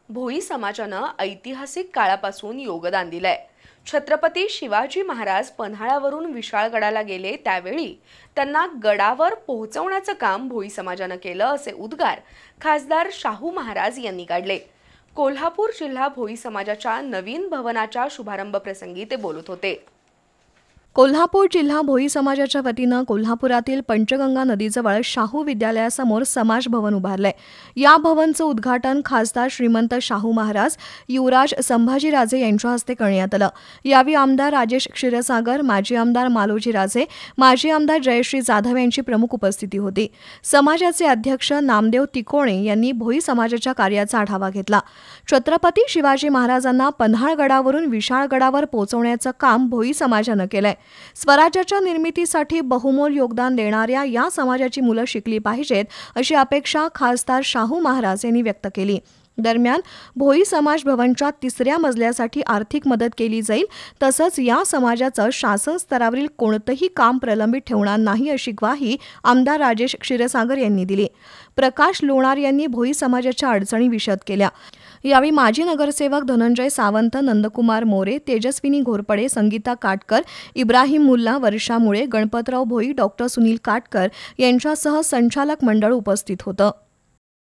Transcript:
भोई समाजानं ऐतिहासिक काळापासून योगदान दिलंय। छत्रपती शिवाजी महाराज पन्हाळ्यावरून विशाळगडाला गेले त्यावेळी त्यांना गडावर पोहोचवण्याचं काम भोई समाजानं केलं असे उद्गार खासदार शाहू महाराज यांनी काढले। कोल्हापूर जिल्हा भोई समाजाच्या नवीन भवनाच्या शुभारंभ प्रसंगी ते बोलत होते। कोल्हापूर जिल्हा भोई समाजाच्या वतीनं कोल्हापुरातील पंचगंगा नदीजवळ शाहू विद्यालयासमोर समाज भवन उभारलंय। या भवनचं उद्घाटन खासदार श्रीमंत शाहू महाराज, युवराज संभाजीराजे यांच्या हस्ते करण्यात आलं। यावेळी आमदार राजेश क्षीरसागर, माजी आमदार मालोजी राजे, माजी आमदार जयश्री जाधव यांची प्रमुख उपस्थिती होती। समाजाचे अध्यक्ष नामदेव तिकोणे यांनी भोई समाजाच्या कार्याचा आढावा घेतला। छत्रपती शिवाजी महाराजांना पन्हाळगडावरून विशाळगडावर पोहोचवण्याचं काम भोई समाजानं केलंय। स्वराज्याच्या निर्मितीसाठी बहुमोल योगदान देणाऱ्या या समाजाची मुलं शिकली पाहिजेत अशी अपेक्षा खासदार शाहू महाराज यांनी व्यक्त केली। दरम्यान भोई समाज भवनच्या 3ऱ्या मजल्यासाठी आर्थिक मदत केली जाईल, तसंच या समाजाचं शासन स्तरावरील कोणतंही काम प्रलंबित ठेवणार नाही अशी ग्वाही आमदार राजेश क्षीरसागर यांनी दिली। प्रकाश लोणार यांनी भोई समाजाच्या अडचणी विशद केल्या। यावेळी माजी नगरसेवक धनंजय सावंत, नंदकुमार मोरे, तेजस्विनी घोरपडे, संगीता काटकर, इब्राहिम मुल्ला, वर्षा मुळे, गणपतराव भोई, डॉक्टर सुनील काटकर यांच्यासह संचालक मंडळ उपस्थित होतं।